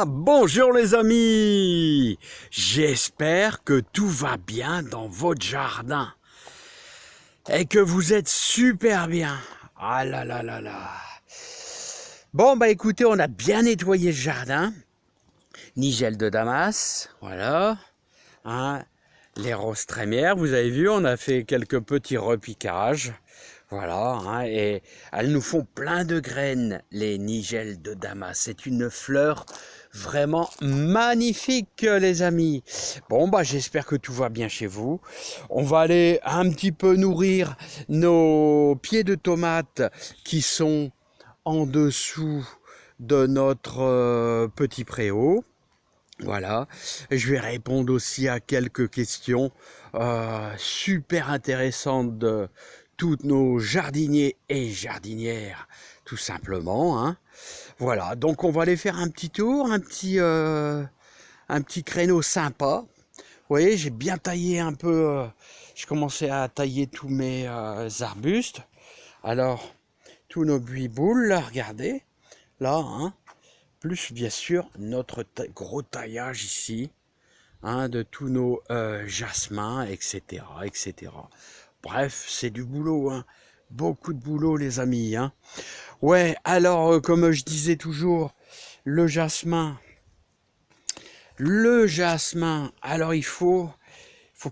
Bonjour les amis. J'espère que tout va bien dans votre jardin et que vous êtes super bien. Ah là là là là. Bon bah écoutez, on a bien nettoyé le jardin. Nigel de Damas, voilà. Hein, les roses trémières, vous avez vu, on a fait quelques petits repiquages. Voilà, hein, et elles nous font plein de graines, les nigelles de Damas. C'est une fleur vraiment magnifique, les amis. Bon, bah, j'espère que tout va bien chez vous. On va aller un petit peu nourrir nos pieds de tomates qui sont en dessous de notre petit préau. Voilà, je vais répondre aussi à quelques questions super intéressantes de tous nos jardiniers et jardinières, tout simplement. Hein. Voilà, donc on va aller faire un petit tour, un petit créneau sympa. Vous voyez, j'ai bien taillé un peu, je commençais à tailler tous mes arbustes. Alors, tous nos buis-boules, là, regardez, là, hein. Plus bien sûr notre gros taillage ici, hein, de tous nos jasmins, etc., etc. Bref, c'est du boulot, hein. Beaucoup de boulot les amis. Hein. Ouais, alors comme je disais toujours, le jasmin, alors il faut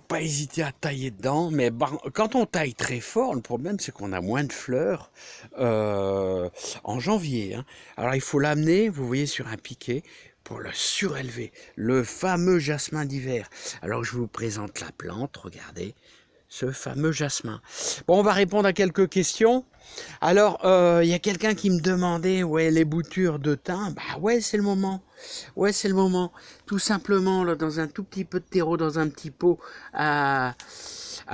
pas hésiter à tailler dedans, mais quand on taille très fort, le problème c'est qu'on a moins de fleurs en janvier. Hein. Alors il faut l'amener, vous voyez, sur un piquet pour le surélever, le fameux jasmin d'hiver. Alors je vous présente la plante, regardez, ce fameux jasmin. Bon, on va répondre à quelques questions. Alors, il y a quelqu'un qui me demandait, ouais, les boutures de thym. Bah ouais, c'est le moment. Ouais, c'est le moment. Tout simplement, là, dans un tout petit peu de terreau, dans un petit pot à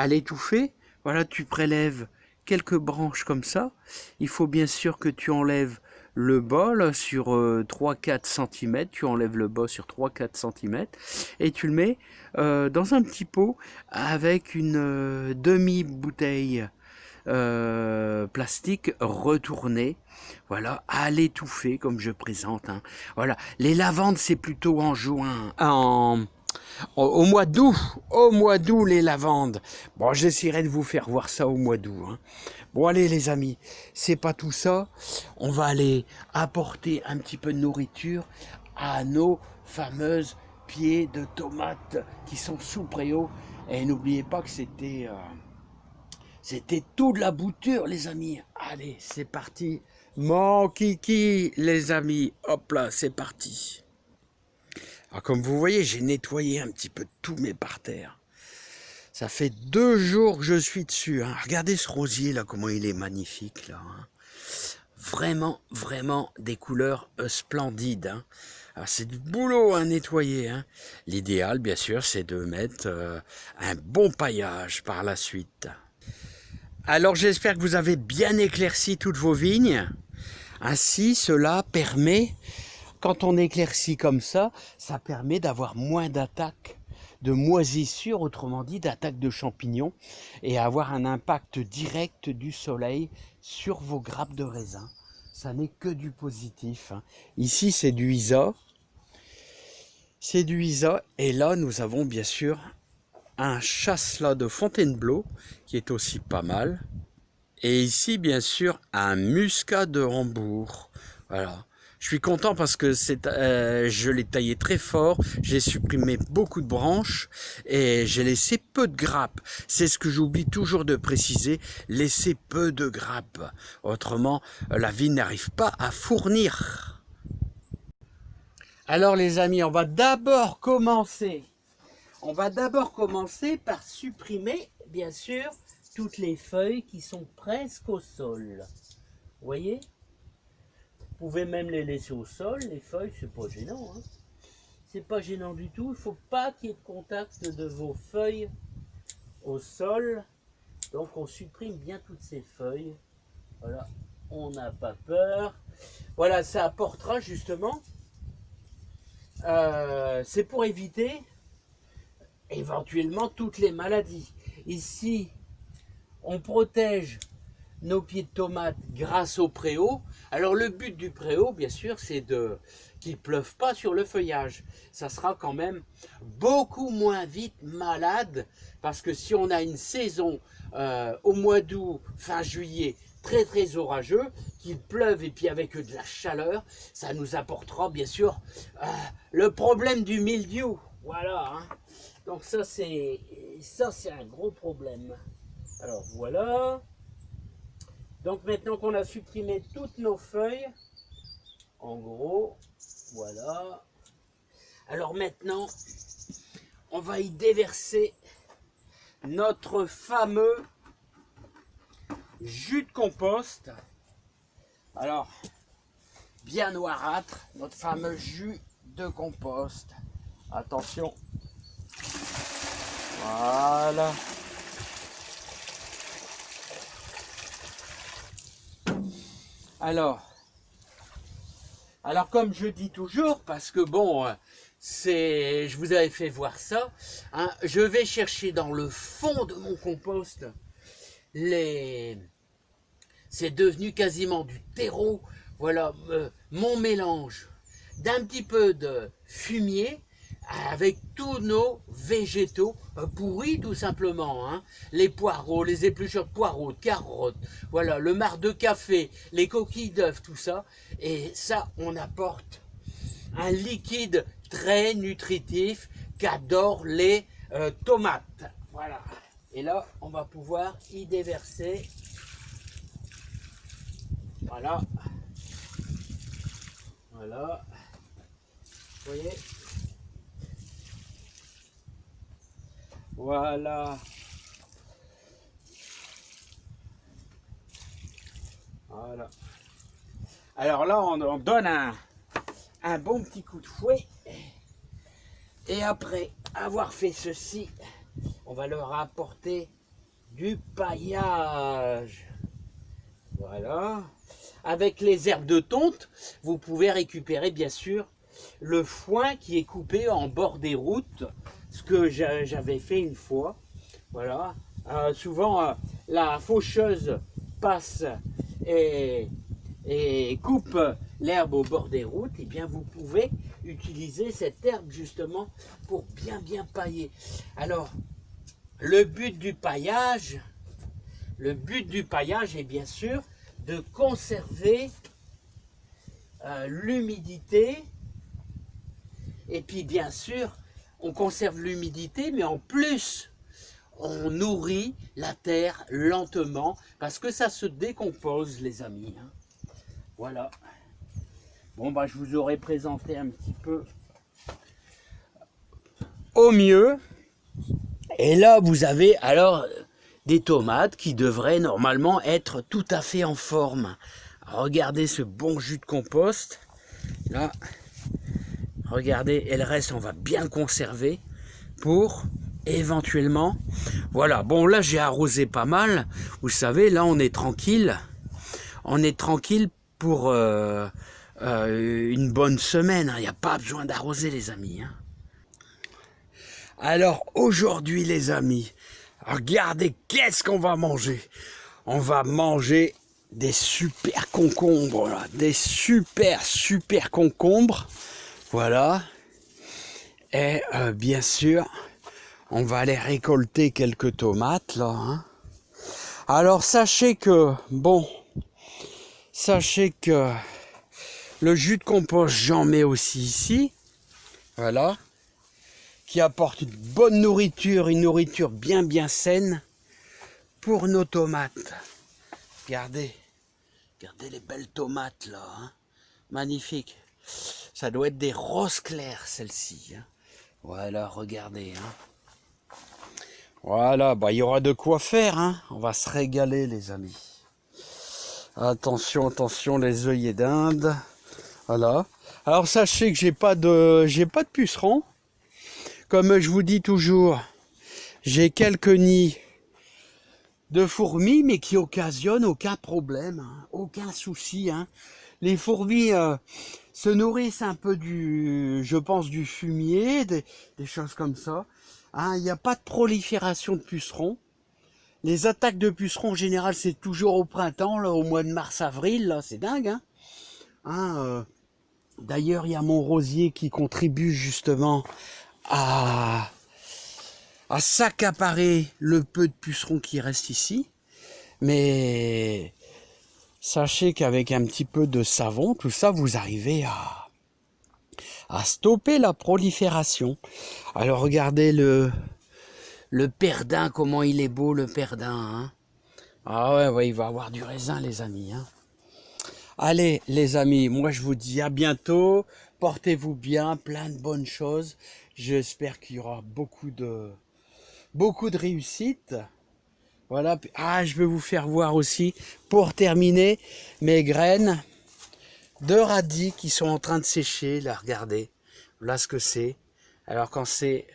l'étouffer. Voilà, tu prélèves quelques branches comme ça. Il faut bien sûr que tu enlèves le bas là, sur 3-4 cm. Tu enlèves le bas sur 3-4 cm et tu le mets dans un petit pot avec une demi-bouteille plastique retourné, voilà, à l'étouffer comme je présente. Hein. Voilà, les lavandes c'est plutôt en juin, au mois d'août les lavandes. Bon, j'essaierai de vous faire voir ça au mois d'août. Hein. Bon allez les amis, c'est pas tout ça. On va aller apporter un petit peu de nourriture à nos fameuses pieds de tomates qui sont sous préau. Et n'oubliez pas que c'était tout de la bouture, les amis. Allez, c'est parti. Mon kiki, les amis. Hop là, c'est parti. Alors, comme vous voyez, j'ai nettoyé un petit peu tous mes parterres. Ça fait 2 jours que je suis dessus. Hein. Regardez ce rosier, là, comment il est magnifique, là. Hein. Vraiment, vraiment des couleurs splendides. Hein. Alors, c'est du boulot à nettoyer. Hein. L'idéal, bien sûr, c'est de mettre un bon paillage par la suite. Alors j'espère que vous avez bien éclairci toutes vos vignes. Ainsi, cela permet, quand on éclaircit comme ça permet d'avoir moins d'attaques de moisissures, autrement dit d'attaques de champignons, et avoir un impact direct du soleil sur vos grappes de raisin. Ça n'est que du positif. Hein. Ici, c'est du ISA. C'est du ISA, et là, nous avons bien sûr un chasselas de Fontainebleau qui est aussi pas mal. Et ici, bien sûr, un muscat de Hambourg. Voilà. Je suis content parce que je l'ai taillé très fort, j'ai supprimé beaucoup de branches et j'ai laissé peu de grappes. C'est ce que j'oublie toujours de préciser, laisser peu de grappes. Autrement, la vigne n'arrive pas à fournir. Alors les amis, on va d'abord commencer par supprimer, bien sûr, toutes les feuilles qui sont presque au sol. Vous voyez? Vous pouvez même les laisser au sol, les feuilles, c'est pas gênant. Hein. C'est pas gênant du tout. Il faut pas qu'il y ait de contact de vos feuilles au sol. Donc on supprime bien toutes ces feuilles. Voilà, on n'a pas peur. Voilà, ça apportera justement. C'est pour éviter éventuellement toutes les maladies. Ici, on protège nos pieds de tomates grâce au préau. Alors le but du préau, bien sûr, c'est qu'il ne pleuve pas sur le feuillage. Ça sera quand même beaucoup moins vite malade, parce que si on a une saison au mois d'août, fin juillet, très très orageux, qu'il pleuve et puis avec de la chaleur, ça nous apportera bien sûr le problème du mildiou. Voilà, hein. Donc ça c'est un gros problème. Alors voilà. Donc maintenant qu'on a supprimé toutes nos feuilles, en gros, voilà. Alors maintenant, on va y déverser notre fameux jus de compost. Alors, bien noirâtre, notre fameux jus de compost. Attention. Voilà. Alors comme je dis toujours, parce que bon, je vous avais fait voir ça, hein, je vais chercher dans le fond de mon compost c'est devenu quasiment du terreau. Voilà, mon mélange d'un petit peu de fumier avec tous nos végétaux pourris tout simplement, hein. Les poireaux, les épluchures de poireaux, de carottes, voilà, le marc de café, les coquilles d'œufs, tout ça. Et ça, on apporte un liquide très nutritif qu'adorent les tomates. Voilà. Et là, on va pouvoir y déverser. Voilà. Voilà. Vous voyez? Voilà. Voilà. Alors là, on donne un bon petit coup de fouet. Et après avoir fait ceci, on va leur apporter du paillage. Voilà. Avec les herbes de tonte, vous pouvez récupérer bien sûr le foin qui est coupé en bord des routes, ce que j'avais fait une fois. Voilà. Souvent, la faucheuse passe et coupe l'herbe au bord des routes. Et bien, vous pouvez utiliser cette herbe justement pour bien pailler. Alors, le but du paillage est bien sûr de conserver l'humidité. Et puis bien sûr, on conserve l'humidité, mais en plus, on nourrit la terre lentement, parce que ça se décompose, les amis, hein. Voilà. Bon, bah, je vous aurais présenté un petit peu au mieux. Et là, vous avez alors des tomates qui devraient normalement être tout à fait en forme. Regardez ce bon jus de compost. Là, regardez, et le reste, on va bien le conserver pour éventuellement... Voilà, bon là, j'ai arrosé pas mal. Vous savez, là, on est tranquille. On est tranquille pour une bonne semaine. Il n'y a pas besoin d'arroser, les amis, hein. Alors, aujourd'hui, les amis, regardez, qu'est-ce qu'on va manger? On va manger des super concombres, là, des super concombres, voilà. Et bien sûr, on va aller récolter quelques tomates, là, hein. Alors, sachez que le jus de compost, j'en mets aussi ici, voilà, qui apporte une bonne nourriture, une nourriture bien saine pour nos tomates. Regardez les belles tomates là, hein. Magnifique. Ça doit être des roses claires celles-ci, hein. Voilà, regardez, hein. Voilà, bah il y aura de quoi faire, hein. On va se régaler, les amis. Attention, les œillets d'Inde. Voilà. Alors sachez que j'ai pas de pucerons. Comme je vous dis toujours, j'ai quelques nids de fourmis, mais qui occasionnent aucun problème, hein, aucun souci, hein. Les fourmis se nourrissent un peu je pense, du fumier, des choses comme ça, hein. Il n'y a pas de prolifération de pucerons. Les attaques de pucerons, en général, c'est toujours au printemps, là, au mois de mars-avril, là, c'est dingue, hein. D'ailleurs, il y a mon rosier qui contribue justement à s'accaparer le peu de pucerons qui reste ici. Mais sachez qu'avec un petit peu de savon, tout ça, vous arrivez à stopper la prolifération. Alors regardez le perdin, comment il est beau le perdin. Hein. Ah ouais, il va avoir du raisin les amis. Hein. Allez les amis, moi je vous dis à bientôt. Portez-vous bien, plein de bonnes choses. J'espère qu'il y aura beaucoup de réussite. Voilà. Ah, je vais vous faire voir aussi, pour terminer, mes graines de radis qui sont en train de sécher. Là, regardez. Voilà ce que c'est. Alors quand c'est...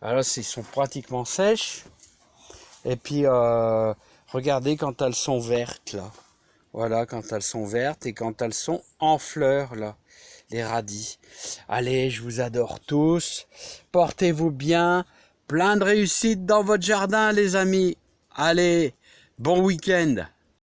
Alors, ils sont pratiquement sèches. Et puis, regardez quand elles sont vertes, là. Voilà, quand elles sont vertes et quand elles sont en fleurs, là. Les radis. Allez, je vous adore tous. Portez-vous bien. Plein de réussite dans votre jardin, les amis. Allez, bon week-end.